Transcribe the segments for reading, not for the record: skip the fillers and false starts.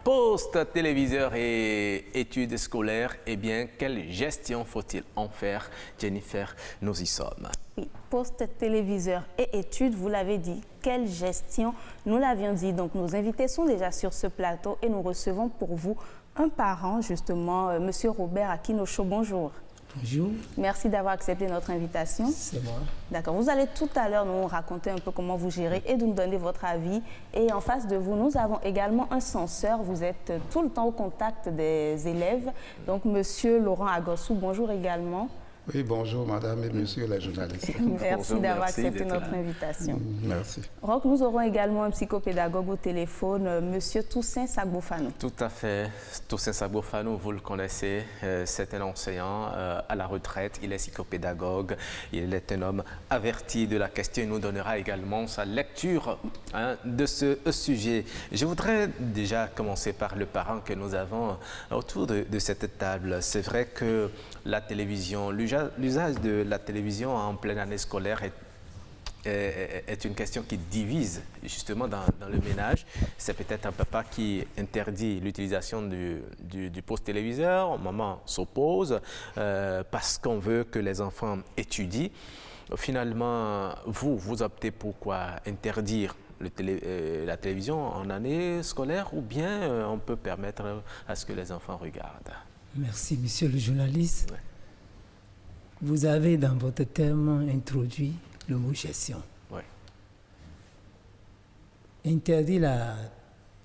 Poste, téléviseurs et études scolaires, eh bien, quelle gestion faut-il en faire? Jennifer, nous y sommes. Oui, poste, téléviseurs et études, vous l'avez dit, quelle gestion? Nous l'avions dit, donc nos invités sont déjà sur ce plateau et nous recevons pour vous un parent, justement, Monsieur Robert Akinocho. Bonjour. Bonjour. Merci d'avoir accepté notre invitation. C'est moi. D'accord. Vous allez tout à l'heure nous raconter un peu comment vous gérez et nous donner votre avis. Et en face de vous, nous avons également un censeur. Vous êtes tout le temps au contact des élèves. Donc, Monsieur Laurent Agossou, bonjour également. Oui, bonjour madame et monsieur les journalistes. Merci d'avoir accepté notre invitation. Merci. Roch, nous aurons également un psychopédagogue au téléphone, monsieur Toussaint Sagbofano. Tout à fait. Toussaint Sagbofano, vous le connaissez, c'est un enseignant à la retraite, il est psychopédagogue, il est un homme averti de la question, il nous donnera également sa lecture de ce sujet. Je voudrais déjà commencer par le parent que nous avons autour de cette table. C'est vrai que la télévision, l'usage de la télévision en pleine année scolaire est une question qui divise justement dans le ménage. C'est peut-être un papa qui interdit l'utilisation du poste téléviseur, maman s'oppose parce qu'on veut que les enfants étudient. Finalement, vous optez pour quoi? Interdire la télévision en année scolaire ou bien on peut permettre à ce que les enfants regardent? Merci, monsieur le journaliste. Ouais. Vous avez dans votre thème introduit le mot gestion. Ouais. Interdire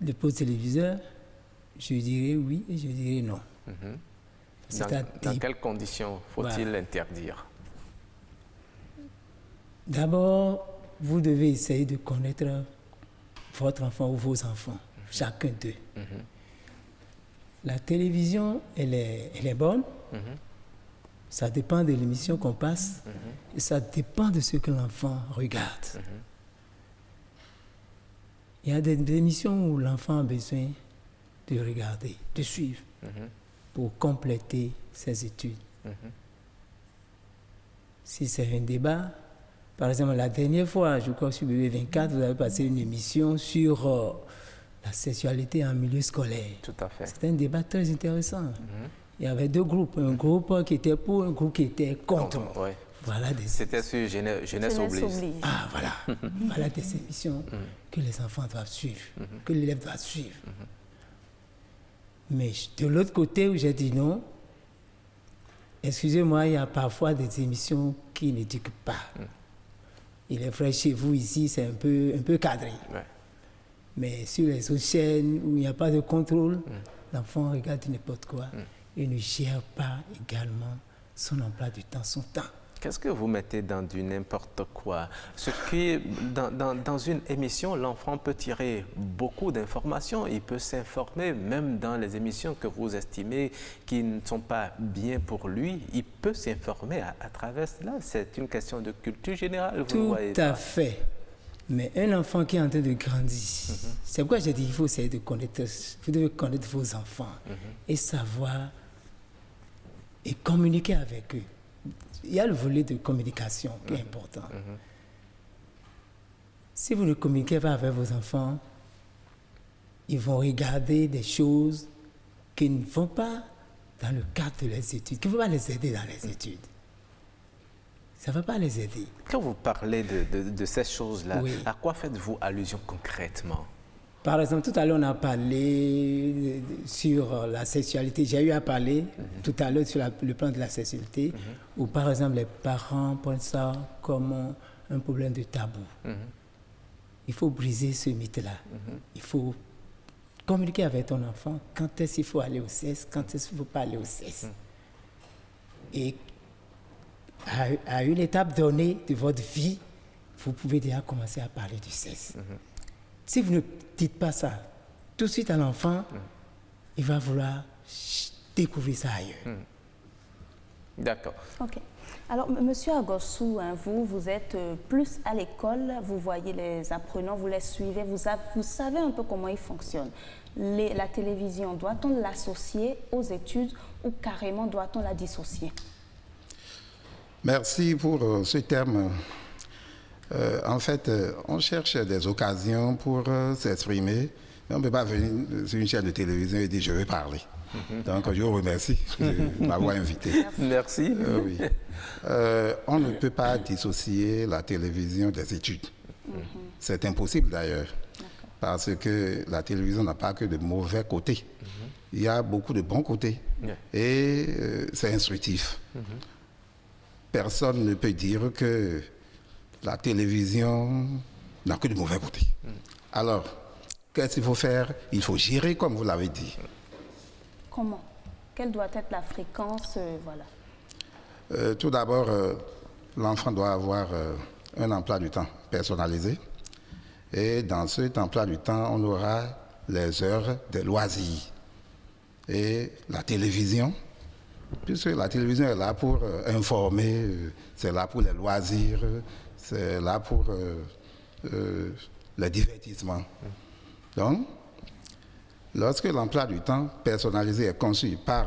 le poste téléviseur, je dirais oui et je dirais non. Dans quelles conditions faut-il l'interdire? D'abord, vous devez essayer de connaître votre enfant ou vos enfants, chacun d'eux. La télévision, elle est bonne. Ça dépend de l'émission qu'on passe et ça dépend de ce que l'enfant regarde. Il y a des émissions où l'enfant a besoin de regarder, de suivre pour compléter ses études. Si c'est un débat, par exemple, la dernière fois, je crois que sur BB24, vous avez passé une émission sur la sexualité en milieu scolaire. Tout à fait. C'était un débat très intéressant. Il y avait deux groupes, un groupe qui était pour, un groupe qui était contre. Ouais. Voilà C'était sur Jeunesse oblige. Ah, voilà. Voilà des émissions que les enfants doivent suivre, que l'élève doit suivre. Mais de l'autre côté où j'ai dit non, excusez-moi, il y a parfois des émissions qui n'éduquent pas. Il est vrai, chez vous ici, c'est un peu cadré. Ouais. Mais sur les autres chaînes où il n'y a pas de contrôle, l'enfant regarde n'importe quoi. Et ne gère pas également son emploi du temps, son temps. Qu'est-ce que vous mettez dans du n'importe quoi? Ce qui, dans une émission, l'enfant peut tirer beaucoup d'informations. Il peut s'informer, même dans les émissions que vous estimez qui ne sont pas bien pour lui. Il peut s'informer à travers cela. C'est une question de culture générale. Tout à fait. Mais un enfant qui est en train de grandir, c'est pourquoi j'ai dit qu'il faut essayer de connaître, vous devez connaître vos enfants et savoir et communiquer avec eux. Il y a le volet de communication qui est important. Si vous ne communiquez pas avec vos enfants, ils vont regarder des choses qui ne vont pas dans le cadre de leurs études, qui ne vont pas les aider dans les études. Ça ne va pas les aider. Quand vous parlez de ces choses-là, à quoi faites-vous allusion concrètement? Par exemple, tout à l'heure, on a parlé sur la sexualité. J'ai eu à parler tout à l'heure sur le plan de la sexualité, où par exemple, les parents prennent ça comme un problème de tabou. Il faut briser ce mythe-là. Il faut communiquer avec ton enfant quand est-ce qu'il faut aller au sexe, quand est-ce qu'il ne faut pas aller au sexe. Et à une étape donnée de votre vie, vous pouvez déjà commencer à parler du sexe. Si vous ne dites pas ça tout de suite à l'enfant, il va vouloir découvrir ça ailleurs. D'accord. OK. Alors, Monsieur Agossou, vous êtes plus à l'école, vous voyez les apprenants, vous les suivez, vous savez un peu comment ils fonctionnent. La télévision, doit-on l'associer aux études ou carrément doit-on la dissocier? Merci pour ce thème. En fait, on cherche des occasions pour s'exprimer On ne peut pas venir sur une chaîne de télévision et dire je vais parler. Donc je vous remercie de m'avoir invité. Merci. Oui. On ne peut pas dissocier la télévision des études. C'est impossible d'ailleurs. Parce que la télévision n'a pas que de mauvais côtés. Il y a beaucoup de bons côtés. Et c'est instructif. Personne ne peut dire que la télévision n'a que de mauvais côtés. Alors, qu'est-ce qu'il faut faire? Il faut gérer, comme vous l'avez dit. Comment? Quelle doit être la fréquence? Voilà. Tout d'abord, l'enfant doit avoir un emploi du temps personnalisé. Et dans cet emploi du temps, on aura les heures de loisirs. Et la télévision, puisque la télévision est là pour informer, c'est là pour les loisirs, c'est là pour le divertissement. Donc, lorsque l'emploi du temps personnalisé est conçu par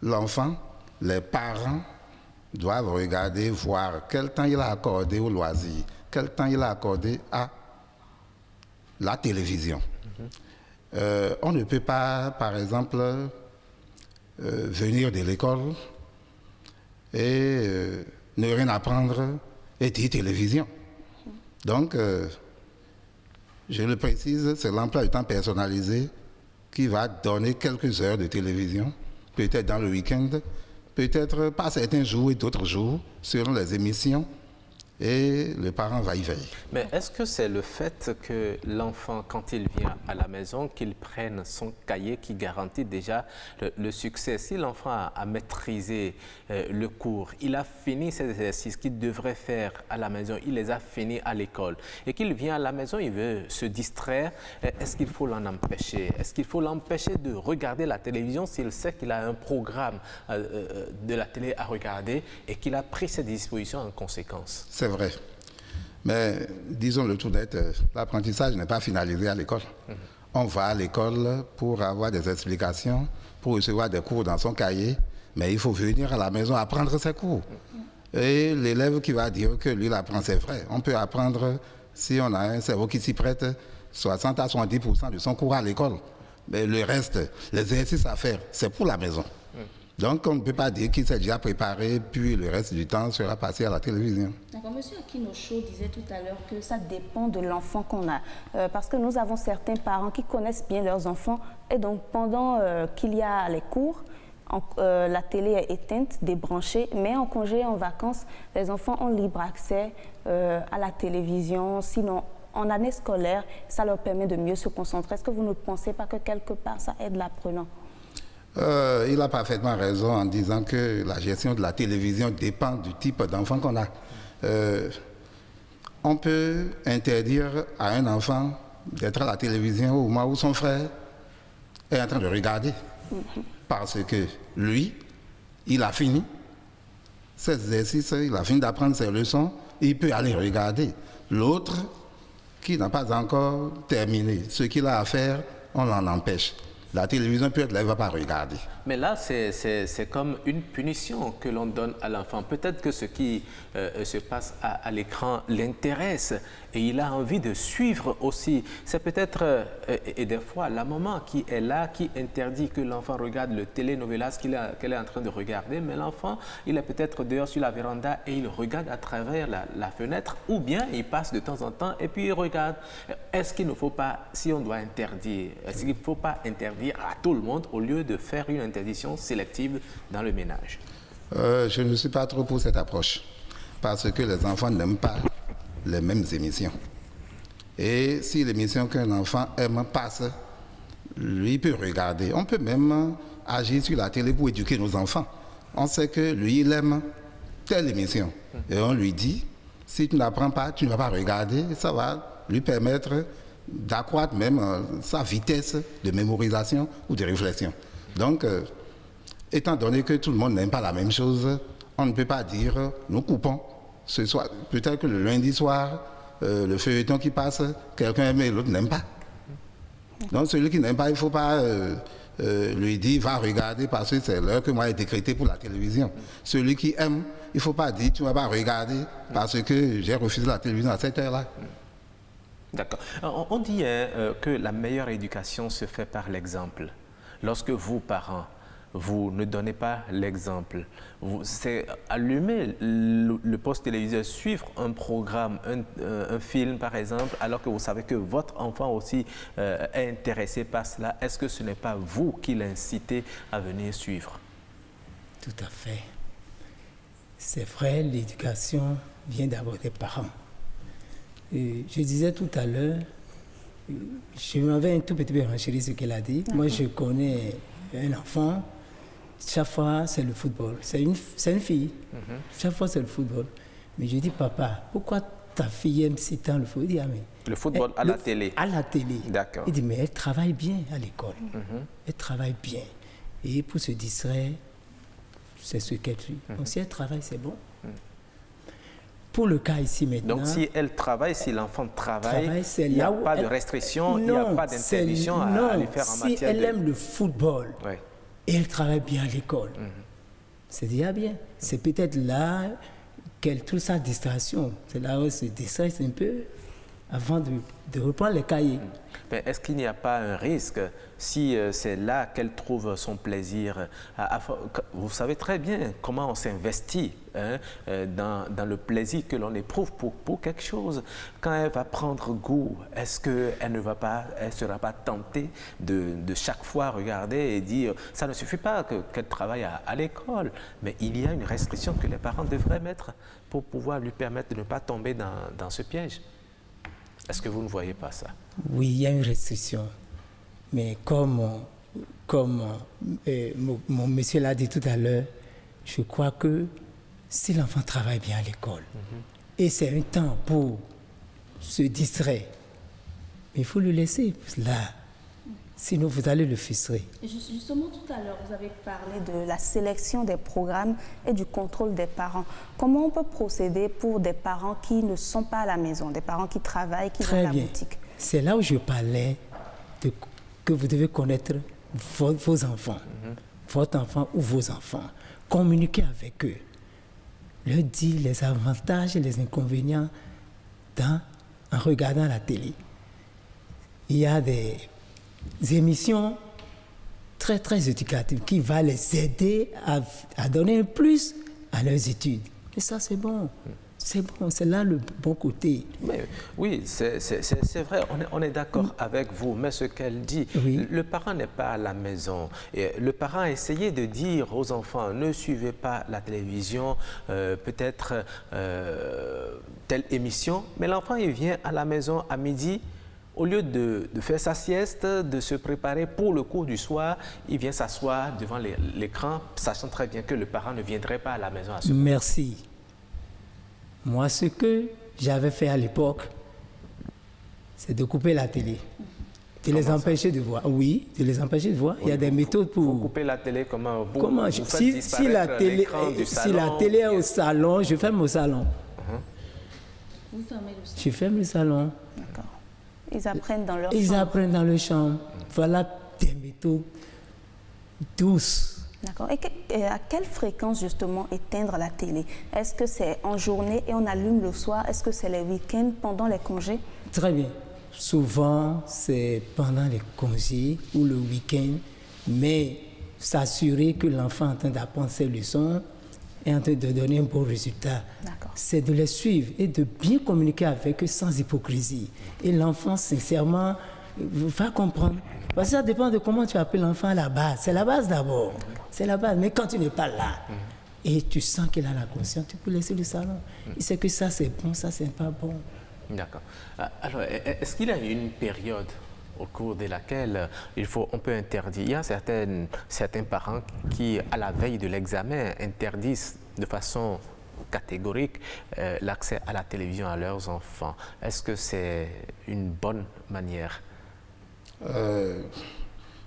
l'enfant, les parents doivent regarder, voir quel temps il a accordé aux loisirs, quel temps il a accordé à la télévision. On ne peut pas, par exemple, venir de l'école et ne rien apprendre et dire télévision. Donc, je le précise, c'est l'emploi du temps personnalisé qui va donner quelques heures de télévision, peut-être dans le week-end, peut-être pas certains jours et d'autres jours, selon les émissions. Et le parent va y veiller. Mais est-ce que c'est le fait que l'enfant, quand il vient à la maison, qu'il prenne son cahier qui garantit déjà le succès? Si l'enfant a maîtrisé le cours, il a fini ses exercices qu'il devrait faire à la maison, il les a finis à l'école, et qu'il vient à la maison, il veut se distraire, est-ce qu'il faut l'en empêcher? Est-ce qu'il faut l'empêcher de regarder la télévision s'il sait qu'il a un programme de la télé à regarder et qu'il a pris ses dispositions en conséquence? C'est vrai. Mais disons le tout net, l'apprentissage n'est pas finalisé à l'école. On va à l'école pour avoir des explications, pour recevoir des cours dans son cahier, mais il faut venir à la maison apprendre ses cours. Et l'élève qui va dire que lui, il apprend, c'est vrai. On peut apprendre, si on a un cerveau qui s'y prête, 60 à 70% de son cours à l'école. Mais le reste, les exercices à faire, c'est pour la maison. Donc, on ne peut pas dire qu'il s'est déjà préparé, puis le reste du temps sera passé à la télévision. D'accord. Monsieur Akinocho disait tout à l'heure que ça dépend de l'enfant qu'on a. Parce que nous avons certains parents qui connaissent bien leurs enfants. Et donc, pendant qu'il y a les cours, la télé est éteinte, débranchée. Mais en congé, en vacances, les enfants ont libre accès à la télévision. Sinon, en année scolaire, ça leur permet de mieux se concentrer. Est-ce que vous ne pensez pas que quelque part, ça aide l'apprenant? Il a parfaitement raison en disant que la gestion de la télévision dépend du type d'enfant qu'on a. On peut interdire à un enfant d'être à la télévision au moment où son frère est en train de regarder. Parce que lui, il a fini ses exercices, il a fini d'apprendre ses leçons, il peut aller regarder. L'autre, qui n'a pas encore terminé ce qu'il a à faire, on l'en empêche. La télévision, peut-être, elle ne va pas regarder. Mais là, c'est comme une punition que l'on donne à l'enfant. Peut-être que ce qui se passe à l'écran l'intéresse et il a envie de suivre aussi. C'est peut-être, et des fois, la maman qui est là, qui interdit que l'enfant regarde le télénovelas qu'elle est en train de regarder. Mais l'enfant, il est peut-être dehors sur la véranda et il regarde à travers la fenêtre, ou bien il passe de temps en temps et puis il regarde. Est-ce qu'il ne faut pas, si on doit interdire, est-ce qu'il ne faut pas interdire à tout le monde au lieu de faire une interdiction sélective dans le ménage? Je ne suis pas trop pour cette approche parce que les enfants n'aiment pas les mêmes émissions. Et si l'émission qu'un enfant aime passe, lui peut regarder. On peut même agir sur la télé pour éduquer nos enfants. On sait que lui, il aime telle émission. Et on lui dit, si tu n'apprends pas, tu ne vas pas regarder. Ça va lui permettre d'accroître même sa vitesse de mémorisation ou de réflexion. Donc, étant donné que tout le monde n'aime pas la même chose, on ne peut pas dire nous coupons. Ce soir, peut-être que le lundi soir, le feuilleton qui passe, quelqu'un aime et l'autre n'aime pas. Donc celui qui n'aime pas, il ne faut pas lui dire va regarder parce que c'est l'heure que moi j'ai décrétée pour la télévision. Celui qui aime, il ne faut pas dire tu ne vas pas regarder parce que j'ai refusé la télévision à cette heure-là. D'accord. On dit que la meilleure éducation se fait par l'exemple. Lorsque vous, parents, vous ne donnez pas l'exemple, c'est allumer le poste télévisé, suivre un programme, un film par exemple, alors que vous savez que votre enfant aussi est intéressé par cela. Est-ce que ce n'est pas vous qui l'incitez à venir suivre? Tout à fait. C'est vrai, l'éducation vient d'abord des parents. Et je disais tout à l'heure, je m'avais un tout petit peu renchéri ce qu'elle a dit. Moi, je connais un enfant, chaque fois, c'est le football. C'est une fille. Chaque fois, c'est le football. Mais je dis, papa, pourquoi ta fille aime si tant le football? Il dit, ah, mais le football à la télé. À la télé. D'accord. Il dit, mais elle travaille bien à l'école. Elle travaille bien. Et pour se distraire, c'est ce qu'elle fait. Donc, si elle travaille, c'est bon. Pour le cas ici maintenant... Donc, si elle travaille, si l'enfant travaille, il n'y a pas de restriction, il n'y a pas d'interdiction à lui faire en matière de... Si elle aime le football, et elle travaille bien à l'école, c'est déjà bien. C'est peut-être là qu'elle trouve sa distraction. C'est là où elle se distrait un peu avant de reprendre les cahiers. Mais est-ce qu'il n'y a pas un risque si c'est là qu'elle trouve son plaisir? Vous savez très bien comment on s'investit dans le plaisir que l'on éprouve pour quelque chose. Quand elle va prendre goût, est-ce qu'elle ne sera pas tentée de chaque fois regarder et dire ça ne suffit pas qu'elle travaille à l'école, mais il y a une restriction que les parents devraient mettre pour pouvoir lui permettre de ne pas tomber dans ce piège. Est-ce que vous ne voyez pas ça? Oui, il y a une restriction. Mais comme mon monsieur l'a dit tout à l'heure, je crois que si l'enfant travaille bien à l'école, et c'est un temps pour se distraire, il faut le laisser là. Sinon, vous allez le frustrer. Justement, tout à l'heure, vous avez parlé de la sélection des programmes et du contrôle des parents. Comment on peut procéder pour des parents qui ne sont pas à la maison, des parents qui travaillent, qui vont à la boutique? C'est là où je parlais que vous devez connaître vos enfants, votre enfant ou vos enfants. Communiquer avec eux. Leur dire les avantages et les inconvénients en regardant la télé. Il y a des émissions très, très éducatives qui vont les aider à donner un plus à leurs études. Et ça, c'est bon. C'est bon, c'est là le bon côté. Mais, oui, c'est vrai, on est d'accord avec vous, mais ce qu'elle dit, le parent n'est pas à la maison. Et le parent a essayé de dire aux enfants, ne suivez pas la télévision, peut-être telle émission, mais l'enfant, il vient à la maison à midi. Au lieu de faire sa sieste, de se préparer pour le cours du soir, il vient s'asseoir devant l'écran, sachant très bien que le parent ne viendrait pas à la maison à ce moment. Merci. Moi, ce que j'avais fait à l'époque, c'est de couper la télé. De les empêcher de voir. Oui, de les empêcher de voir. Il y a des méthodes pour... Vous coupez la télé comment? Comment si la télé est au salon, je ferme au salon. Vous fermez le salon? Je ferme le salon. D'accord. Ils apprennent dans leur chambre. Ils apprennent dans leur chambre. Voilà des méthodes douces. D'accord. Et à quelle fréquence, justement, éteindre la télé? Est-ce que c'est en journée et on allume le soir? Est-ce que c'est les week-ends, pendant les congés? Très bien. Souvent, c'est pendant les congés ou le week-end, mais s'assurer que l'enfant est en train d'apprendre ses leçons est en train de donner un bon résultat. C'est de les suivre et de bien communiquer avec eux sans hypocrisie. Et l'enfant, sincèrement, va comprendre. Parce que ça dépend de comment tu appelles l'enfant à la base. C'est la base d'abord. C'est la base. Mais quand tu n'es pas là et tu sens qu'il a la conscience, tu peux laisser le salon. Il sait que ça c'est bon, ça c'est pas bon. D'accord. Alors, est-ce qu'il y a une période au cours de laquelle on peut interdire? Il y a certains parents qui, à la veille de l'examen, interdisent de façon catégorique l'accès à la télévision à leurs enfants. Est-ce que c'est une bonne manière?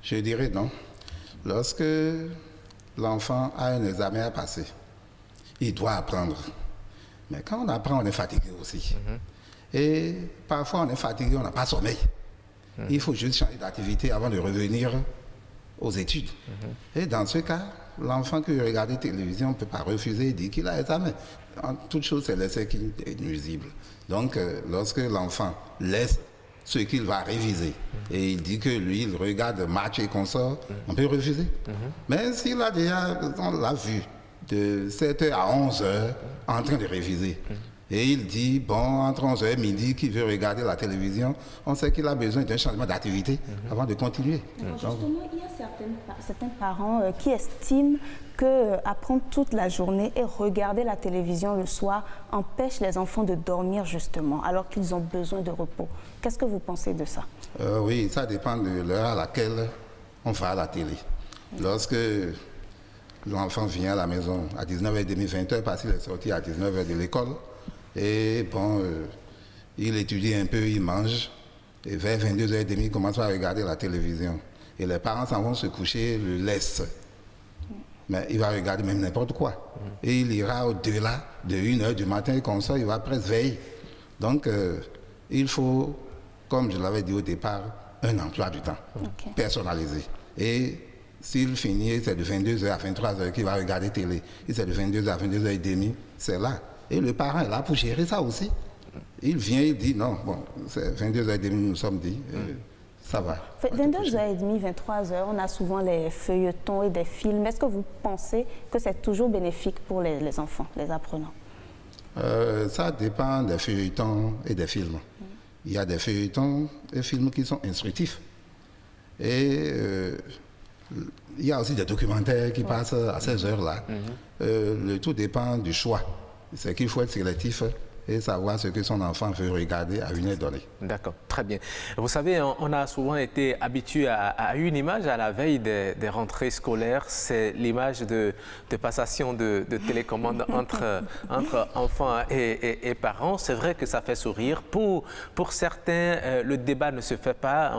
Je dirais non. Lorsque l'enfant a un examen à passer, il doit apprendre. Mais quand on apprend, on est fatigué aussi. Et parfois, on est fatigué, on n'a pas sommeil. Il faut juste changer d'activité avant de revenir aux études. Et dans ce cas, l'enfant qui regarde la télévision ne peut pas refuser et dire qu'il a examen. En toute chose, c'est l'essai qui est nuisible. Donc, lorsque l'enfant laisse ce qu'il va réviser. Et il dit que lui, il regarde match et consort, on peut refuser. Mais s'il a déjà, on l'a vu, de 7h à 11h, en train de réviser, et il dit, bon, entre 11h et midi, qu'il veut regarder la télévision, on sait qu'il a besoin d'un changement d'activité avant de continuer. Justement, il y a certains parents qui estiment que apprendre toute la journée et regarder la télévision le soir empêche les enfants de dormir justement, alors qu'ils ont besoin de repos. Qu'est-ce que vous pensez de ça? Oui, ça dépend de l'heure à laquelle on va à la télé. Lorsque l'enfant vient à la maison à 19h30, 20h, parce qu'il est sorti à 19h de l'école, et bon, il étudie un peu, il mange, et vers 22h30, il commence à regarder la télévision. Et les parents s'en vont se coucher, le laissent. Mais il va regarder même n'importe quoi. Et il ira au-delà de 1h du matin, comme ça, il va presque veiller. Donc, il faut, comme je l'avais dit au départ, un emploi du temps personnalisé. Et s'il finit, c'est de 22h à 23h qu'il va regarder télé. Et c'est de 22h à 22h30, c'est là. Et le parent est là pour gérer ça aussi. Il vient, il dit non, bon, c'est 22h30, nous sommes dit, ça va. 22h30, 23h, on a souvent les feuilletons et des films. Est-ce que vous pensez que c'est toujours bénéfique pour les enfants, les apprenants? Ça dépend des feuilletons et des films. Il y a des feuilletons et films qui sont instructifs. Et il y a aussi des documentaires qui passent à ces heures-là. Le tout dépend du choix. C'est qu'il faut être sélectif et savoir ce que son enfant veut regarder à une heure donnée. D'accord, très bien. Vous savez, on a souvent été habitué à une image à la veille des rentrées scolaires, c'est l'image de passation de télécommande entre enfants et parents. C'est vrai que ça fait sourire. Pour certains, le débat ne se fait pas.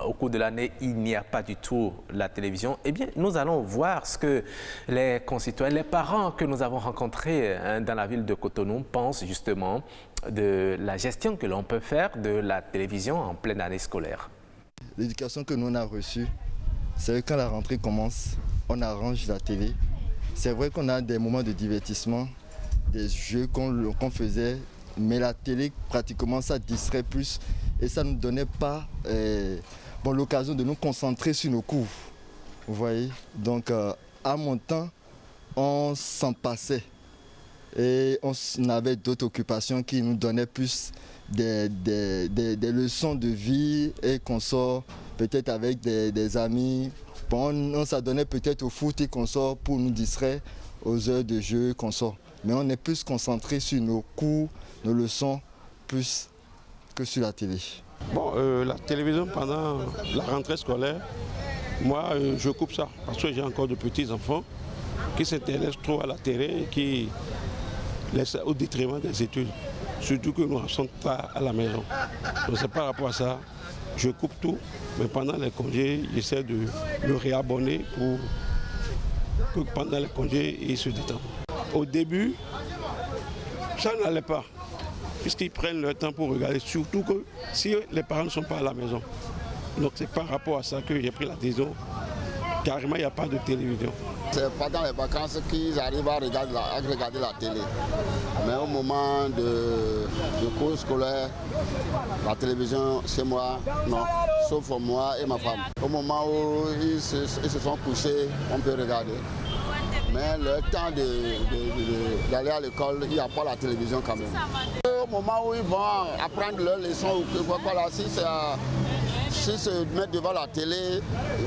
Au cours de l'année, il n'y a pas du tout la télévision. Eh bien, nous allons voir ce que les concitoyens, les parents que nous avons rencontrés dans la ville de Cotonou pensent justement de la gestion que l'on peut faire de la télévision en pleine année scolaire. L'éducation que nous on a reçue, c'est que quand la rentrée commence, on arrange la télé. C'est vrai qu'on a des moments de divertissement, des jeux qu'on faisait, mais la télé, pratiquement, ça distrait plus et ça ne nous donnait pas l'occasion de nous concentrer sur nos cours. Vous voyez? Donc, à mon temps, on s'en passait et on avait d'autres occupations qui nous donnaient plus des leçons de vie et qu'on sort peut-être avec des amis. Bon, on s'adonnait peut-être au foot et qu'on sort pour nous distraire aux heures de jeu qu'on sort. Mais on est plus concentré sur nos cours, nos leçons, plus que sur la télé. Bon, la télévision pendant la rentrée scolaire, moi je coupe ça parce que j'ai encore de petits enfants qui s'intéressent trop à la télé et qui laissent au détriment des études. Surtout que nous ne sommes pas à la maison. Donc c'est par rapport à ça, je coupe tout, mais pendant les congés, j'essaie de me réabonner pour que pendant les congés, ils se détendent. Au début, ça n'allait pas. Puisqu'ils prennent leur temps pour regarder, surtout que si les parents ne sont pas à la maison. Donc c'est par rapport à ça que j'ai pris la décision. Carrément, il n'y a pas de télévision. C'est pendant les vacances qu'ils arrivent à regarder la télé. Mais au moment de cours scolaire, la télévision, chez moi, non. Sauf moi et ma femme. Au moment où ils se sont couchés, on peut regarder. Mais le temps d'aller à l'école, il n'y a pas la télévision quand même. Au moment où ils vont apprendre leurs leçons, s'ils se mettent devant la télé,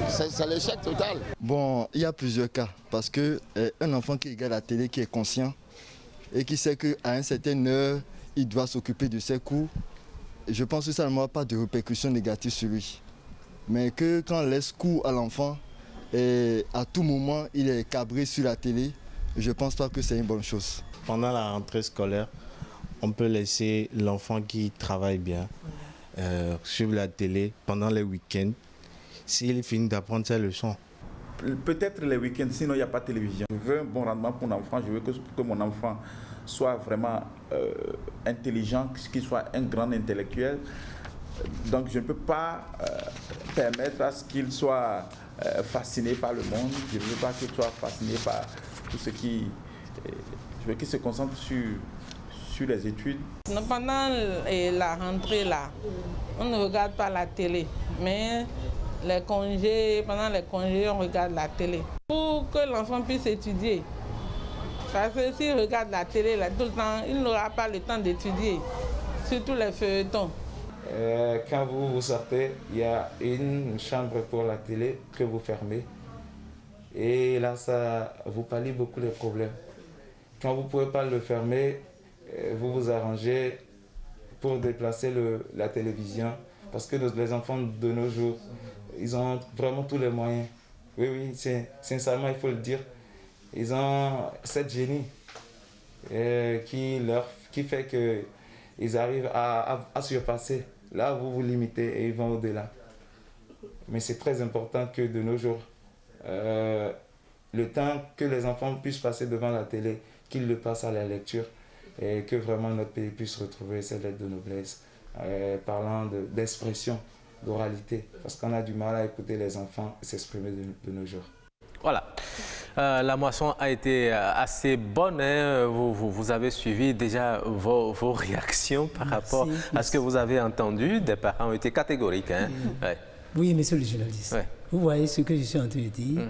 c'est l'échec total. Bon, il y a plusieurs cas. Parce qu'un enfant qui regarde la télé, qui est conscient et qui sait qu'à une certaine heure, il doit s'occuper de ses cours, je pense que ça n'aura pas de répercussions négatives sur lui. Mais que quand on laisse cours à l'enfant, et à tout moment, il est cabré sur la télé, je ne pense pas que c'est une bonne chose. Pendant la rentrée scolaire, on peut laisser l'enfant qui travaille bien suivre la télé pendant les week-ends, s'il finit d'apprendre ses leçons. Peut-être les week-ends, sinon il n'y a pas de télévision. Je veux un bon rendement pour mon enfant, je veux que mon enfant soit vraiment intelligent, qu'il soit un grand intellectuel. Donc je ne peux pas permettre à ce qu'il soit fasciné par le monde. Je ne veux pas qu'il soit fasciné par tout ce qui... Je veux qu'il se concentre sur sur les études? Pendant la rentrée, là, on ne regarde pas la télé, mais pendant les congés, on regarde la télé. Pour que l'enfant puisse étudier, parce que s'il regarde la télé là, tout le temps, il n'aura pas le temps d'étudier, surtout les feuilletons. Quand vous sortez, il y a une chambre pour la télé que vous fermez. Et là, ça vous pallie beaucoup les problèmes. Quand vous ne pouvez pas le fermer, vous vous arrangez pour déplacer la télévision. Parce que les enfants de nos jours, ils ont vraiment tous les moyens. Oui, oui, sincèrement, il faut le dire. Ils ont cette génie qui fait qu'ils arrivent à surpasser. Là, vous vous limitez et ils vont au-delà. Mais c'est très important que de nos jours, le temps que les enfants puissent passer devant la télé, qu'ils le passent à la lecture et que vraiment notre pays puisse retrouver cette lettre de noblesse, parlant d'expression, d'oralité, parce qu'on a du mal à écouter les enfants s'exprimer de nos jours. Voilà. La moisson a été assez bonne. Hein. Vous avez suivi déjà vos réactions par rapport à ce que vous avez entendu. Des parents ont été catégoriques. Hein. Ouais. Oui, monsieur le journaliste. Ouais. Vous voyez ce que je suis en train de dire.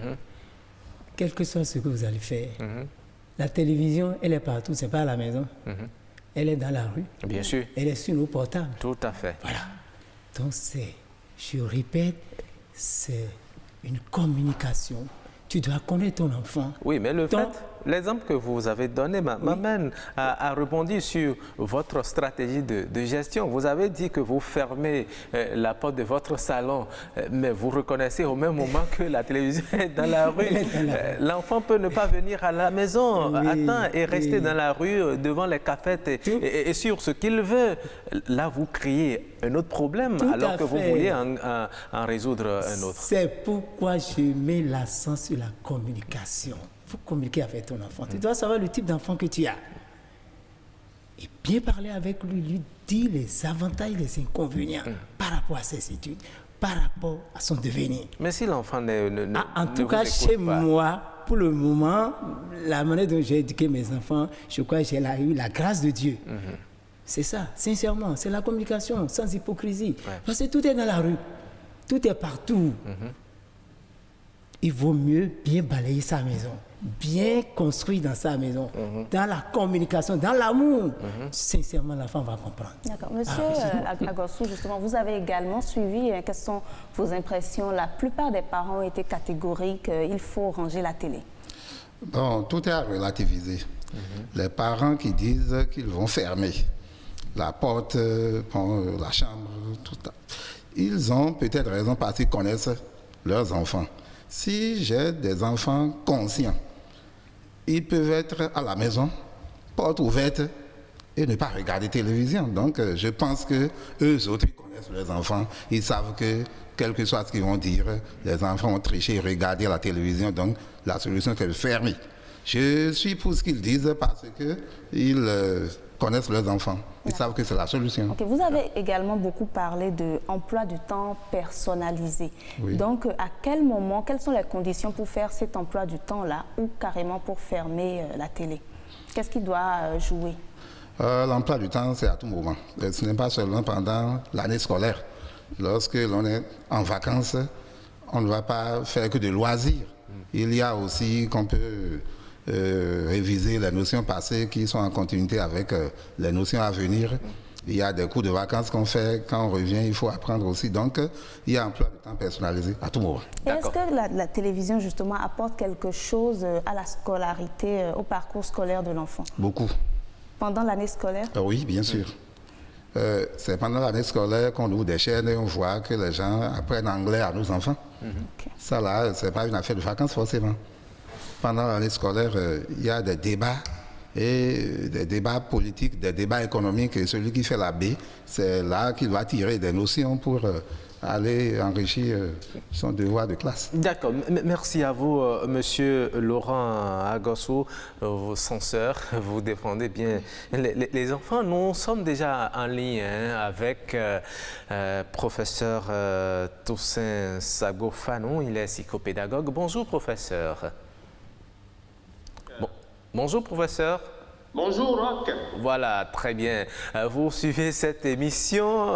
Quel que soit ce que vous allez faire, la télévision, elle est partout. Ce n'est pas à la maison. Elle est dans la rue. Bien sûr. Elle est sur nos portables. Tout à fait. Voilà. Donc, je répète, c'est une communication. Tu dois connaître ton enfant. Oui, mais l'exemple que vous avez donné m'amène à rebondir sur votre stratégie de gestion. Vous avez dit que vous fermez la porte de votre salon, mais vous reconnaissez au même moment que la télévision est dans la rue. L'enfant peut ne pas venir à la maison à temps et rester dans la rue devant les cafettes et sur ce qu'il veut. Là, vous créez un autre problème alors que vous vouliez en résoudre un autre. C'est pourquoi je mets l'accent sur la communication. Il faut communiquer avec ton enfant. Tu dois savoir le type d'enfant que tu as. Et bien parler avec lui, lui dire les avantages et les inconvénients par rapport à ses études, par rapport à son devenir. Mais si l'enfant en tout cas, chez moi, pour le moment, la manière dont j'ai éduqué mes enfants, je crois que j'ai eu la grâce de Dieu. C'est ça, sincèrement, c'est la communication, sans hypocrisie. Parce que tout est dans la rue, tout est partout. Il vaut mieux bien balayer sa maison, bien construire dans sa maison, dans la communication, dans l'amour. Sincèrement, l'enfant va comprendre. D'accord. Monsieur Agossou, justement, vous avez également suivi, quelles sont vos impressions? La plupart des parents ont été catégoriques, il faut ranger la télé. Bon, tout est à relativiser. Les parents qui disent qu'ils vont fermer la porte, la chambre, tout ça. Ils ont peut-être raison parce qu'ils connaissent leurs enfants. Si j'ai des enfants conscients, ils peuvent être à la maison, porte ouverte, et ne pas regarder télévision. Donc, je pense que eux autres, ils connaissent leurs enfants. Ils savent que, quel que soit ce qu'ils vont dire, les enfants ont triché et regardé la télévision. Donc, la solution, c'est de fermer. Je suis pour ce qu'ils disent parce qu'ils connaissent leurs enfants. Ils savent que c'est la solution. Okay. Vous avez également beaucoup parlé d'emploi du temps personnalisé. Oui. Donc, à quel moment, quelles sont les conditions pour faire cet emploi du temps-là ou carrément pour fermer la télé? Qu'est-ce qui doit jouer? L'emploi du temps, c'est à tout moment. Ce n'est pas seulement pendant l'année scolaire. Lorsque l'on est en vacances, on ne va pas faire que de loisirs. Il y a aussi qu'on peut réviser les notions passées qui sont en continuité avec les notions à venir. Il y a des cours de vacances qu'on fait, quand on revient, il faut apprendre aussi. Donc, il y a un emploi de temps personnalisé à tout moment. Est-ce que la télévision, justement, apporte quelque chose à la scolarité, au parcours scolaire de l'enfant? Beaucoup. Pendant l'année scolaire? Oui, bien sûr. C'est pendant l'année scolaire qu'on ouvre des chaînes et on voit que les gens apprennent anglais à nos enfants. Ça, là, ce n'est pas une affaire de vacances, forcément. Pendant l'année scolaire, il y a des débats, et des débats politiques, des débats économiques, et celui qui fait la B, c'est là qu'il va tirer des notions pour aller enrichir son devoir de classe. D'accord. Merci à vous, Monsieur Laurent Agossou, vos censeurs. Vous défendez bien les enfants. Nous sommes déjà en ligne avec professeur Toussaint Sago-Fanon. Il est psychopédagogue. Bonjour, professeur. Bonjour, professeur. Bonjour Rock. Voilà, très bien. Vous suivez cette émission.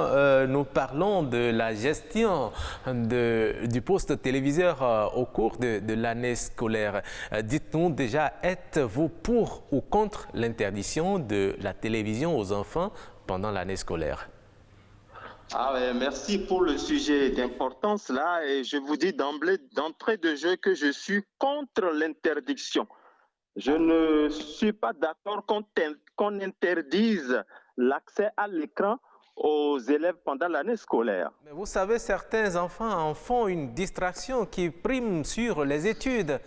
Nous parlons de la gestion du poste téléviseur au cours de l'année scolaire. Dites-nous déjà, êtes-vous pour ou contre l'interdiction de la télévision aux enfants pendant l'année scolaire? Merci pour le sujet d'importance là. Et je vous dis d'entrée de jeu que je suis contre l'interdiction. Je ne suis pas d'accord qu'on interdise l'accès à l'écran aux élèves pendant l'année scolaire. Mais vous savez, certains enfants en font une distraction qui prime sur les études.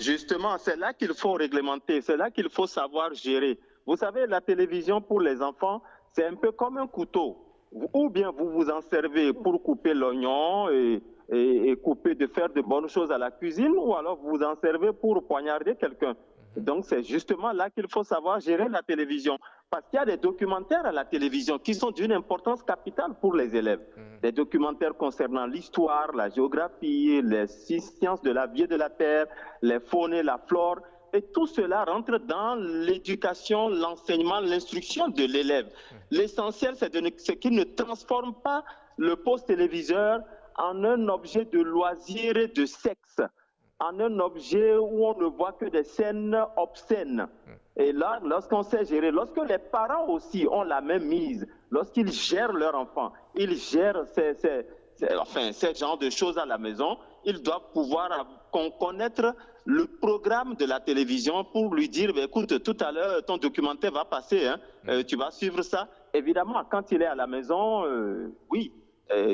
Justement, c'est là qu'il faut réglementer, c'est là qu'il faut savoir gérer. Vous savez, la télévision pour les enfants, c'est un peu comme un couteau. Ou bien vous vous en servez pour couper l'oignon et faire de bonnes choses à la cuisine, ou alors vous vous en servez pour poignarder quelqu'un. Donc c'est justement là qu'il faut savoir gérer la télévision. Parce qu'il y a des documentaires à la télévision qui sont d'une importance capitale pour les élèves. Des documentaires concernant l'histoire, la géographie, les sciences de la vie et de la terre, les faunes et la flore. Et tout cela rentre dans l'éducation, l'enseignement, l'instruction de l'élève. L'essentiel, c'est qu'il ne transforme pas le poste téléviseur en un objet de loisir et de sexe, en un objet où on ne voit que des scènes obscènes. Et là, lorsqu'on sait gérer, lorsque les parents aussi ont la même mise, lorsqu'ils gèrent leur enfant, ils gèrent ce genre de choses à la maison, ils doivent pouvoir connaître le programme de la télévision pour lui dire, écoute, tout à l'heure, ton documentaire va passer, tu vas suivre ça. Évidemment, quand il est à la maison, oui.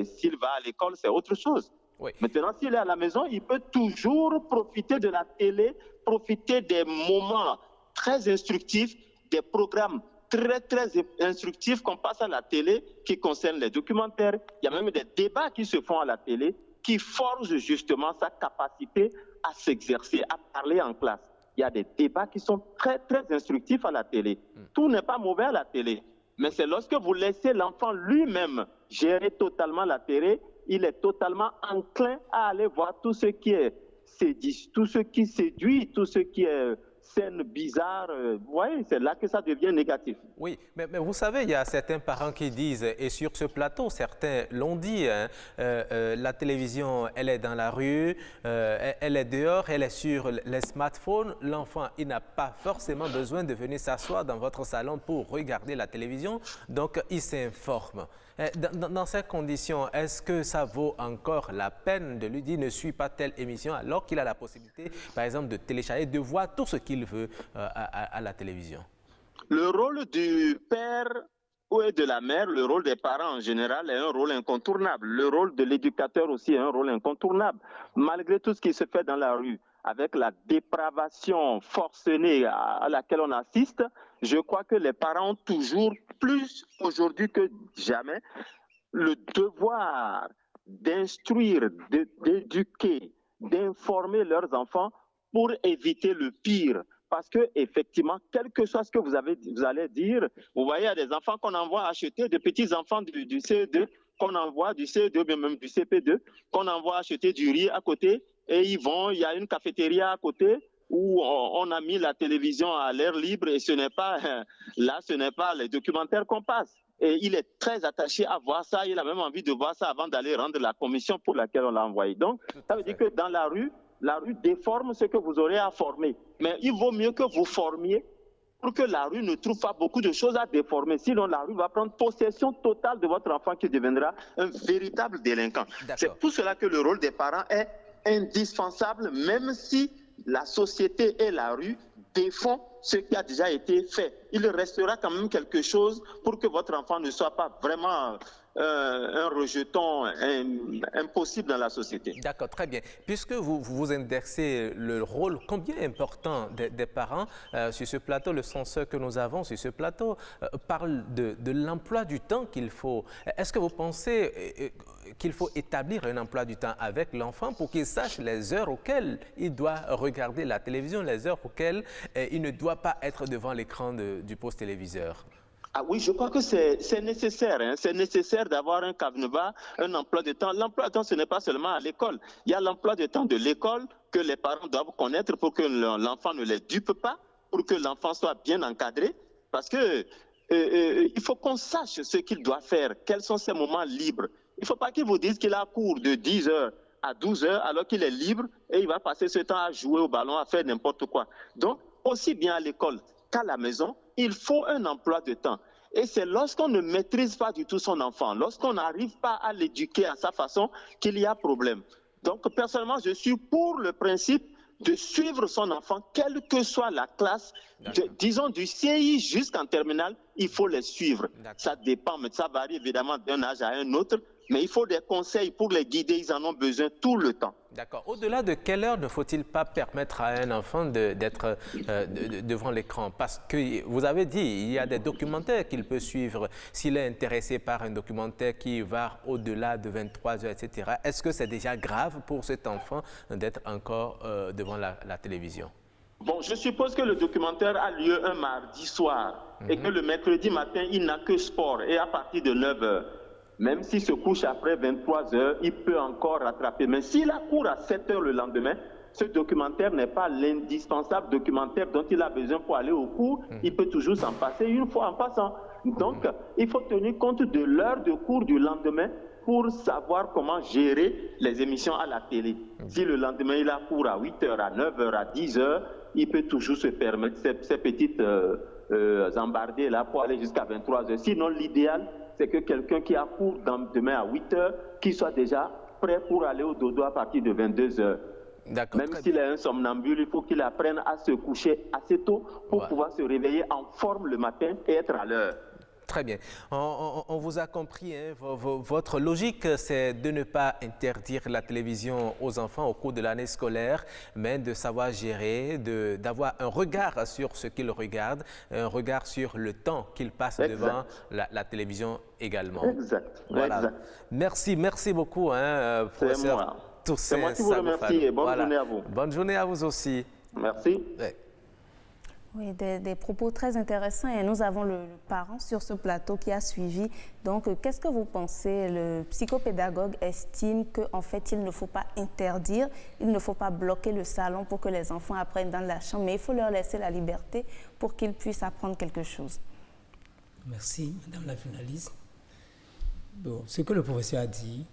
S'il va à l'école, c'est autre chose. Oui. Maintenant, s'il est à la maison, il peut toujours profiter de la télé, profiter des moments très instructifs, des programmes très, très instructifs qu'on passe à la télé qui concernent les documentaires. Il y a même des débats qui se font à la télé qui forgent justement sa capacité à s'exercer, à parler en classe. Il y a des débats qui sont très, très instructifs à la télé. Tout n'est pas mauvais à la télé. Mais c'est lorsque vous laissez l'enfant lui-même gérer totalement la télé, il est totalement enclin à aller voir tout ce qui est tout ce qui séduit, tout ce qui est scène bizarre. Oui, c'est là que ça devient négatif. Oui, mais vous savez, il y a certains parents qui disent, et sur ce plateau, certains l'ont dit, la télévision, elle est dans la rue, elle est dehors, elle est sur les smartphones. L'enfant, il n'a pas forcément besoin de venir s'asseoir dans votre salon pour regarder la télévision, donc il s'informe. Dans ces conditions, est-ce que ça vaut encore la peine de lui dire ne suis pas telle émission alors qu'il a la possibilité, par exemple, de télécharger, de voir tout ce qu'il veut à la télévision? Le rôle du père ou de la mère, le rôle des parents en général est un rôle incontournable. Le rôle de l'éducateur aussi est un rôle incontournable. Malgré tout ce qui se fait dans la rue, avec la dépravation forcenée à laquelle on assiste, je crois que les parents ont toujours, plus aujourd'hui que jamais, le devoir d'instruire, d'éduquer, d'informer leurs enfants pour éviter le pire. Parce que effectivement, quel que soit ce que vous allez dire, vous voyez, il y a des enfants qu'on envoie acheter, des petits enfants du CE2, qu'on envoie du CE2, bien même du CP2, qu'on envoie acheter du riz à côté, et il y a une cafétéria à côté où on a mis la télévision à l'air libre, et ce n'est pas les documentaires qu'on passe. Et il est très attaché à voir ça, il a même envie de voir ça avant d'aller rendre la commission pour laquelle on l'a envoyé. Donc, ça veut dire que dans la rue déforme ce que vous aurez à former. Mais il vaut mieux que vous formiez pour que la rue ne trouve pas beaucoup de choses à déformer. Sinon, la rue va prendre possession totale de votre enfant qui deviendra un véritable délinquant. C'est pour cela que le rôle des parents est indispensable, même si la société et la rue défont ce qui a déjà été fait. Il restera quand même quelque chose pour que votre enfant ne soit pas vraiment un rejeton impossible dans la société. D'accord, très bien. Puisque vous indexez le rôle combien important des parents sur ce plateau, le censeur que nous avons sur ce plateau parle de l'emploi du temps qu'il faut. Est-ce que vous pensez qu'il faut établir un emploi du temps avec l'enfant pour qu'il sache les heures auxquelles il doit regarder la télévision, les heures auxquelles il ne doit pas être devant l'écran du poste téléviseur? Ah oui, je crois que c'est nécessaire. C'est nécessaire d'avoir un canevas, un emploi de temps. L'emploi de temps, ce n'est pas seulement à l'école. Il y a l'emploi de temps de l'école que les parents doivent connaître pour que l'enfant ne les dupe pas. pour que l'enfant soit bien encadré, parce que il faut qu'on sache ce qu'il doit faire, quels sont ses moments libres. Il ne faut pas qu'il vous dise qu'il a cours de 10h à 12h alors qu'il est libre et il va passer ce temps à jouer au ballon, à faire n'importe quoi. Donc, aussi bien à l'école qu'à la maison, il faut un emploi de temps. Et c'est lorsqu'on ne maîtrise pas du tout son enfant, lorsqu'on n'arrive pas à l'éduquer à sa façon qu'il y a problème. Donc, personnellement, je suis pour le principe de suivre son enfant, quelle que soit la classe, disons du CI jusqu'en terminale, il faut les suivre. Ça dépend, mais ça varie évidemment d'un âge à un autre, mais il faut des conseils pour les guider, ils en ont besoin tout le temps. D'accord. Au-delà de quelle heure ne faut-il pas permettre à un enfant d'être devant l'écran? Parce que vous avez dit, il y a des documentaires qu'il peut suivre. S'il est intéressé par un documentaire qui va au-delà de 23 heures, etc., est-ce que c'est déjà grave pour cet enfant d'être encore devant la télévision? Bon, je suppose que le documentaire a lieu un mardi soir et que le mercredi matin, il n'a que sport et à partir de 9 heures. Même s'il se couche après 23 heures, il peut encore rattraper. Mais s'il a cours à 7 heures le lendemain, ce documentaire n'est pas l'indispensable documentaire dont il a besoin pour aller au cours. Il peut toujours s'en passer une fois en passant. Donc, il faut tenir compte de l'heure de cours du lendemain pour savoir comment gérer les émissions à la télé. Si le lendemain, il a cours à 8 heures, à 9 heures, à 10 heures, il peut toujours se permettre ces petites embardées là pour aller jusqu'à 23 heures. Sinon, l'idéal, c'est que quelqu'un qui a cours demain à 8 heures, qu'il soit déjà prêt pour aller au dodo à partir de 22 heures. Même s'il est un somnambule, il faut qu'il apprenne à se coucher assez tôt pour pouvoir se réveiller en forme le matin et être à l'heure. Très bien. On vous a compris. Hein. Votre logique, c'est de ne pas interdire la télévision aux enfants au cours de l'année scolaire, mais de savoir gérer, d'avoir un regard sur ce qu'ils regardent, un regard sur le temps qu'ils passent devant la télévision également. Exact. Voilà. Exact. Merci beaucoup, hein, professeur Toussaint. C'est moi qui vous remercie et bonne journée à vous. Bonne journée à vous aussi. Merci. Ouais. Oui, des propos très intéressants et nous avons le parent sur ce plateau qui a suivi. Donc, qu'est-ce que vous pensez? Le psychopédagogue estime qu'en fait, il ne faut pas interdire, il ne faut pas bloquer le salon pour que les enfants apprennent dans la chambre, mais il faut leur laisser la liberté pour qu'ils puissent apprendre quelque chose. Merci, Madame la journaliste. Bon, ce que le professeur a dit,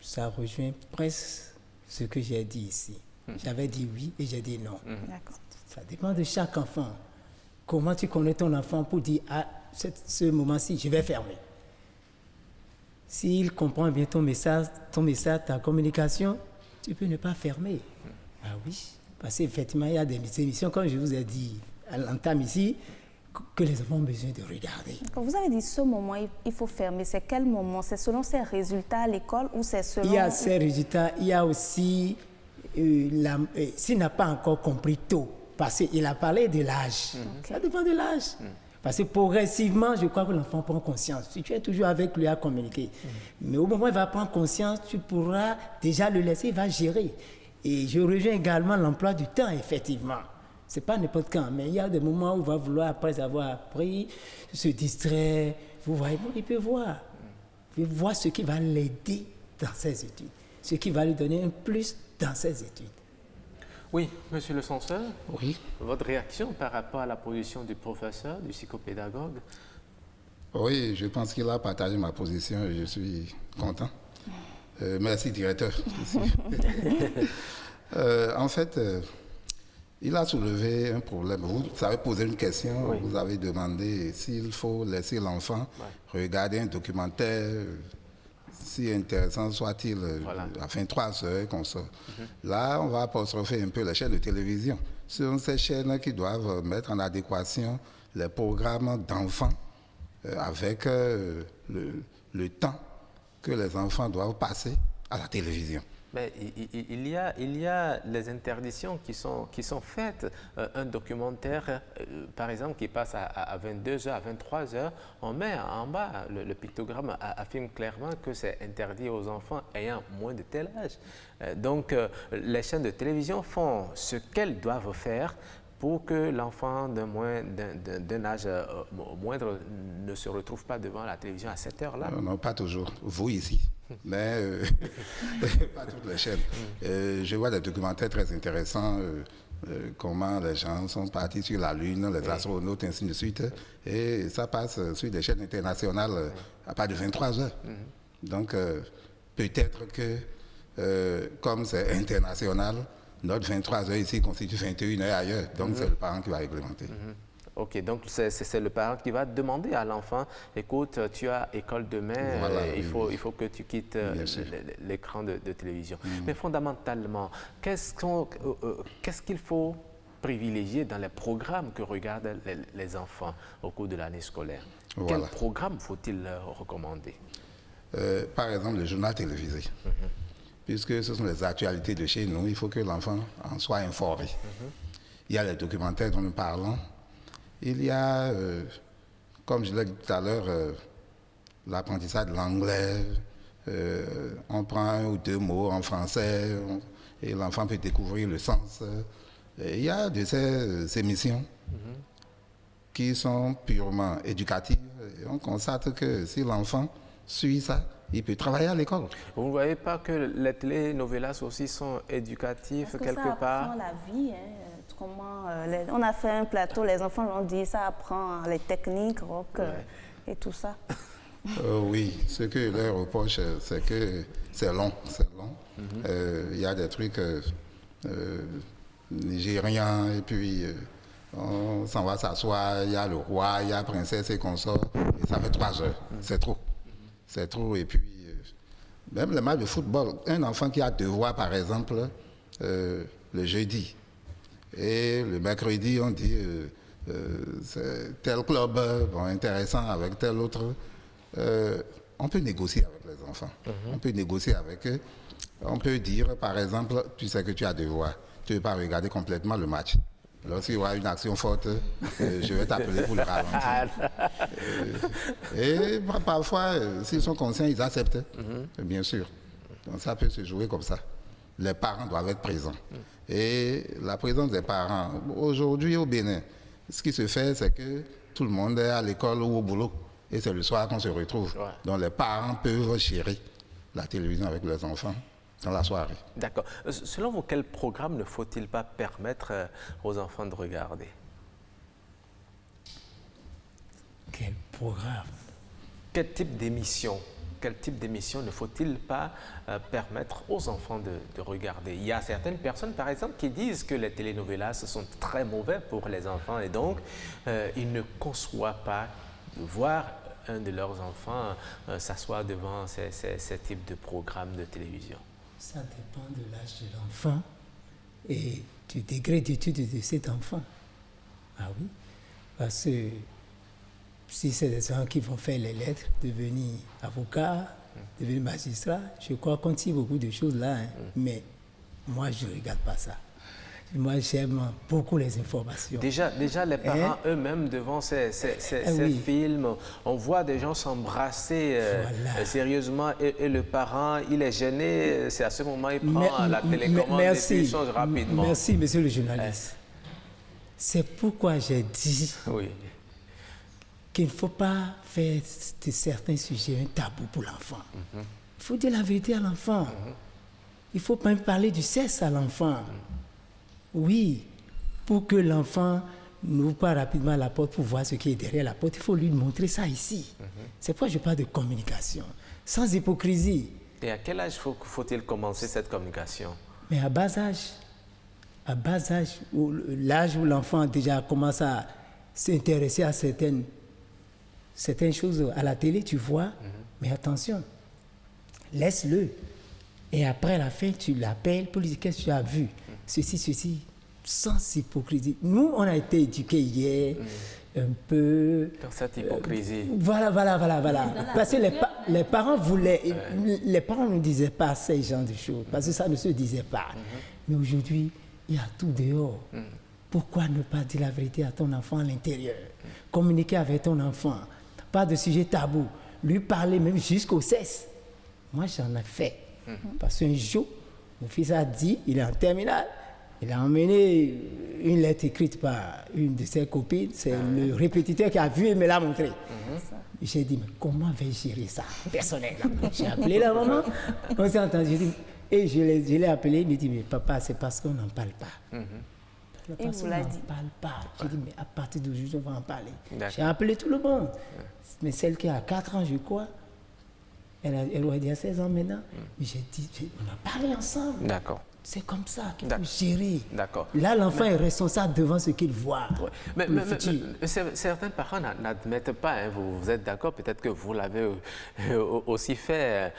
ça rejoint presque ce que j'ai dit ici. J'avais dit oui et j'ai dit non. D'accord. Ça dépend de chaque enfant. Comment tu connais ton enfant pour dire, à ce moment-ci, je vais fermer. S'il comprend bien ton message, ta communication, tu peux ne pas fermer. Ah oui, parce qu'effectivement, il y a des émissions, comme je vous ai dit à l'entame ici, que les enfants ont besoin de regarder. Quand vous avez dit ce moment, il faut fermer, c'est quel moment? C'est selon ses résultats à l'école ou c'est selon... Il y a ses résultats, il y a aussi, s'il n'a pas encore compris tôt, parce qu'il a parlé de l'âge. Ça dépend de l'âge. Parce que progressivement, je crois que l'enfant prend conscience. Si tu es toujours avec lui à communiquer, mais au moment où il va prendre conscience, tu pourras déjà le laisser, il va gérer. Et je rejoins également l'emploi du temps, effectivement. Ce n'est pas n'importe quand, mais il y a des moments où il va vouloir, après avoir appris, se distraire. Vous voyez, il peut voir. Il peut voir ce qui va l'aider dans ses études, ce qui va lui donner un plus dans ses études. Oui, monsieur le censeur, oui. Votre réaction par rapport à la position du professeur, du psychopédagogue? Oui, je pense qu'il a partagé ma position et je suis content. Merci, directeur. En fait, il a soulevé un problème. Vous avez posé une question, oui. Vous avez demandé s'il faut laisser l'enfant regarder un documentaire, si intéressant soit-il, à 23 heures qu'on sort. Là, on va apostropher un peu les chaînes de télévision. Ce sont ces chaînes qui doivent mettre en adéquation les programmes d'enfants avec le temps que les enfants doivent passer à la télévision. Mais il y a les interdictions qui sont faites. Un documentaire, par exemple, qui passe à 22h, à 23h, on met en bas, le pictogramme affirme clairement que c'est interdit aux enfants ayant moins de tel âge. Donc, les chaînes de télévision font ce qu'elles doivent faire pour que l'enfant d'un âge moindre ne se retrouve pas devant la télévision à cette heure-là. Non, pas toujours. Vous ici. Mais pas toutes les chaînes. Je vois des documentaires très intéressants, comment les gens sont partis sur la Lune, les astronautes, ainsi de suite. Et ça passe sur des chaînes internationales à part de 23 heures. Donc, peut-être que, comme c'est international, notre 23 heures ici constitue 21 heures ailleurs. Donc, c'est le parent qui va réglementer. Ok, donc c'est le parent qui va demander à l'enfant, écoute, tu as école demain, Voilà, il faut que tu quittes l'écran de télévision. Mais fondamentalement, qu'est-ce qu'il faut privilégier dans les programmes que regardent les enfants au cours de l'année scolaire? Quel programme faut-il leur recommander? Par exemple, le journal télévisé. Puisque ce sont les actualités de chez nous, il faut que l'enfant en soit informé. Il y a les documentaires dont nous parlons. Il y a, comme je l'ai dit tout à l'heure, l'apprentissage de l'anglais. On prend 1 ou 2 mots en français et l'enfant peut découvrir le sens. Et il y a de ces émissions qui sont purement éducatives. Et on constate que si l'enfant suit ça, il peut travailler à l'école. Vous ne voyez pas que les télénovelas aussi sont éducatifs quelque part? Ça apprend la vie. Comment, on a fait un plateau, les enfants l'ont dit, ça apprend les techniques, rock et tout ça. Oui, ce que leur reproche, c'est que c'est long. Il y a des trucs nigérians et puis on s'en va s'asseoir, il y a le roi, il y a la princesse et consorts, et ça fait 3 heures. C'est trop. C'est trop. Et puis, même les matchs de football, un enfant qui a devoir, par exemple, le jeudi, et le mercredi, on dit c'est tel club intéressant avec tel autre. On peut négocier avec les enfants. On peut négocier avec eux. On peut dire, par exemple, tu sais que tu as devoir. Tu ne veux pas regarder complètement le match. Lorsqu'il y aura une action forte, je vais t'appeler pour le ralentir. Et parfois, s'ils sont conscients, ils acceptent, bien sûr. Donc ça peut se jouer comme ça. Les parents doivent être présents. Et la présence des parents, aujourd'hui au Bénin, ce qui se fait, c'est que tout le monde est à l'école ou au boulot. Et c'est le soir qu'on se retrouve. Donc les parents peuvent gérer la télévision avec leurs enfants dans la soirée. D'accord. Selon vous, quel programme ne faut-il pas permettre aux enfants de regarder? Quel programme? Quel type d'émission ne faut-il pas permettre aux enfants de regarder? Il y a certaines personnes, par exemple, qui disent que les télénovelas sont très mauvais pour les enfants et donc ils ne conçoivent pas de voir un de leurs enfants s'asseoir devant ces types de programmes de télévision. Ça dépend de l'âge de l'enfant et du degré d'étude de cet enfant. Ah oui, parce que si c'est des gens qui vont faire les lettres, devenir avocat, devenir magistrat, je crois qu'on tire beaucoup de choses là. Mais moi, je ne regarde pas ça. Moi, j'aime beaucoup les informations. Déjà les parents eux-mêmes devant ces films, on voit des gens s'embrasser sérieusement et le parent, il est gêné. C'est à ce moment qu'il prend la télécommande et il change rapidement. Merci, monsieur le journaliste. C'est pourquoi j'ai dit qu'il ne faut pas faire de certains sujets un tabou pour l'enfant. Il faut dire la vérité à l'enfant. Il ne faut pas parler du sexe à l'enfant. Oui, pour que l'enfant n'ouvre pas rapidement la porte pour voir ce qui est derrière la porte, il faut lui montrer ça ici. C'est pourquoi je parle de communication, sans hypocrisie. Et à quel âge faut-il commencer cette communication? Mais à bas âge. À bas âge, l'âge où l'enfant déjà commence à s'intéresser à certaines choses à la télé, tu vois. Mais attention, laisse-le. Et après la fin, tu l'appelles pour lui dire qu'est-ce que tu as vu. Ceci, sans hypocrisie. Nous, on a été éduqués hier un peu... Dans cette hypocrisie. Voilà. Parce que les parents voulaient... Les parents ne disaient pas ces genres de choses, parce que ça ne se disait pas. Mais aujourd'hui, il y a tout dehors. Pourquoi ne pas dire la vérité à ton enfant à l'intérieur? Communiquer avec ton enfant. Pas de sujet tabou. Lui parler même jusqu'au sexe. Moi, j'en ai fait. Parce qu'un jour, mon fils a dit, il est en terminale, il a emmené une lettre écrite par une de ses copines, c'est le répétiteur qui a vu et me l'a montré. J'ai dit, mais comment vais-je gérer ça personnellement? J'ai appelé la maman, on s'est entendu, et je l'ai appelé, il me dit, mais papa, c'est parce qu'on n'en parle pas. Et vous l'a dit. Parle pas. J'ai dit, mais à partir d'aujourd'hui, on va en parler. D'accord. J'ai appelé tout le monde. Mais celle qui a 4 ans, je crois, elle doit dire 16 ans maintenant. Mais j'ai dit, on a parlé ensemble. D'accord. C'est comme ça qu'il faut gérer. D'accord. Là, l'enfant est responsable devant ce qu'il voit. Ouais. Mais certains parents n'admettent pas, hein, vous êtes d'accord, peut-être que vous l'avez aussi fait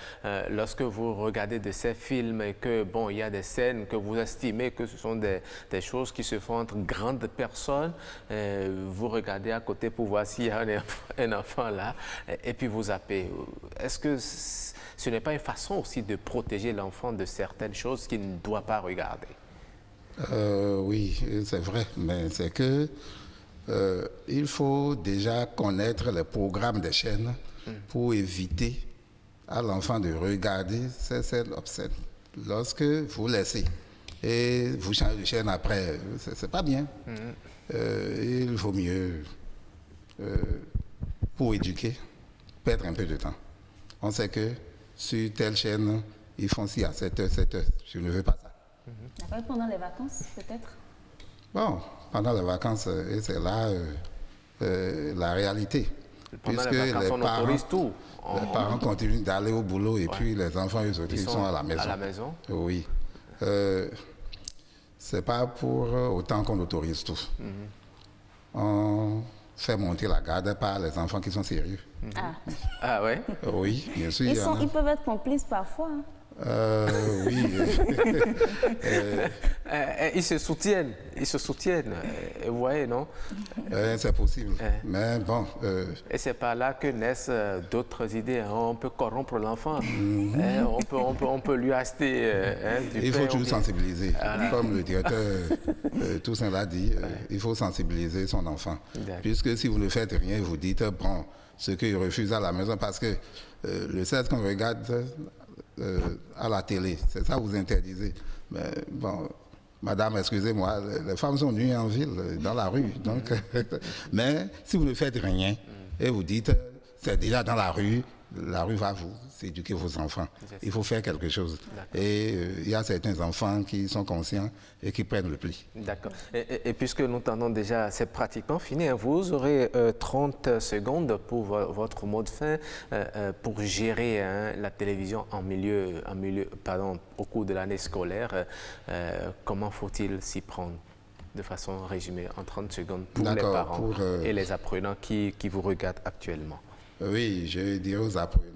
lorsque vous regardez de ces films et que, bon, il y a des scènes que vous estimez que ce sont des choses qui se font entre grandes personnes. Vous regardez à côté pour voir s'il y a un enfant là et puis vous zappez. Est-ce que ce n'est pas une façon aussi de protéger l'enfant de certaines choses qu'il ne doit pas regarder? Oui, c'est vrai, mais c'est que il faut déjà connaître les programmes des chaînes pour éviter à l'enfant de regarder ces scènes obscènes. Lorsque vous laissez et vous changez de chaîne après, c'est pas bien. Il vaut mieux, pour éduquer, perdre un peu de temps. On sait que sur telle chaîne, ils font ci à 7h, 7h. Je ne veux pas ça. D'accord, pendant les vacances, peut-être? Bon, pendant les vacances, et c'est là la réalité. Pendant puisque les vacances, on autorise tout. Les parents continuent d'aller au boulot et puis les enfants, eux autres, ils sont à la maison. À la maison? Oui. C'est pas pour autant qu'on autorise tout. On fait monter la garde par les enfants qui sont sérieux. Ah ouais? Oui, bien sûr. Ils peuvent être complices parfois. Oui. Ils se soutiennent. Vous voyez, non? C'est possible. Mais bon. Et c'est par là que naissent d'autres idées. Hein. On peut corrompre l'enfant. On peut lui acheter du pain. Il faut toujours sensibiliser. Comme le directeur Toussaint l'a dit, il faut sensibiliser son enfant. Puisque si vous ne faites rien, vous dites, bon, ce qu'il refuse à la maison, parce que le sexe qu'on regarde à la télé, c'est ça que vous interdisez. Mais bon, madame, excusez-moi, les femmes sont nues en ville, dans la rue. Donc, mais si vous ne faites rien et vous dites, c'est déjà dans la rue va vous éduquer vos enfants. Il faut faire quelque chose. Et il y a certains enfants qui sont conscients et qui prennent le pli. D'accord. Et puisque nous tendons déjà, c'est pratiquement fini, hein, vous aurez 30 secondes pour votre mot de fin pour gérer la télévision au cours de l'année scolaire. Comment faut-il s'y prendre de façon résumée en 30 secondes pour les parents et les apprenants qui vous regardent actuellement? Oui, je dirais aux apprenants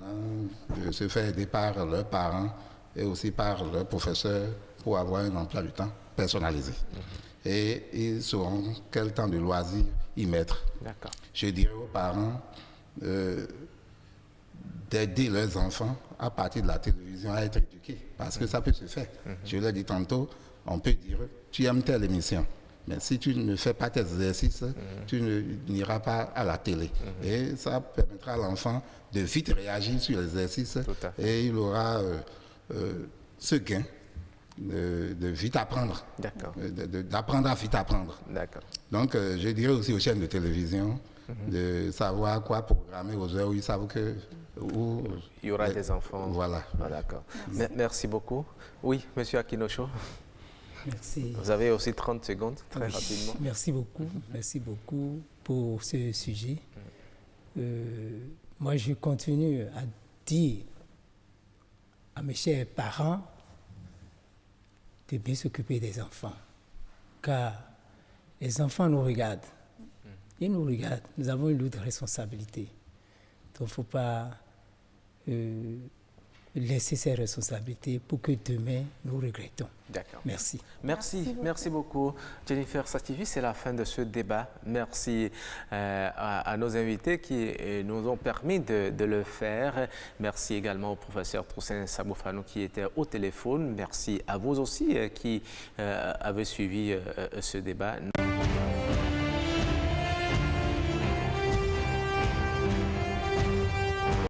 de se faire aider par leurs parents et aussi par leurs professeurs pour avoir un emploi du temps personnalisé. Et ils sauront quel temps de loisir y mettre. Je dirais aux parents d'aider leurs enfants à partir de la télévision à être éduqués, parce que ça peut se faire. Je l'ai dit tantôt, on peut dire, tu aimes telle émission. Mais si tu ne fais pas tes exercices, tu n'iras pas à la télé. Et ça permettra à l'enfant de vite réagir sur l'exercice et il aura ce gain de vite apprendre. D'apprendre à vite apprendre. Donc, je dirais aussi aux chaînes de télévision de savoir quoi programmer aux heures où ils savent que... il y aura des enfants. Voilà. D'accord. Merci beaucoup. Oui, monsieur Akinocho. Merci. Vous avez aussi 30 secondes, très rapidement. Merci beaucoup pour ce sujet. Moi, je continue à dire à mes chers parents de bien s'occuper des enfants, car les enfants nous regardent. Ils nous regardent, nous avons une lourde responsabilité. Donc, il ne faut pas laisser ces responsabilités pour que demain, nous regrettons. D'accord. Merci. Merci beaucoup. Jennifer Sativi, c'est la fin de ce débat. Merci à nos invités qui nous ont permis de le faire. Merci également au professeur Toussaint Saboufano qui était au téléphone. Merci à vous aussi qui avez suivi ce débat.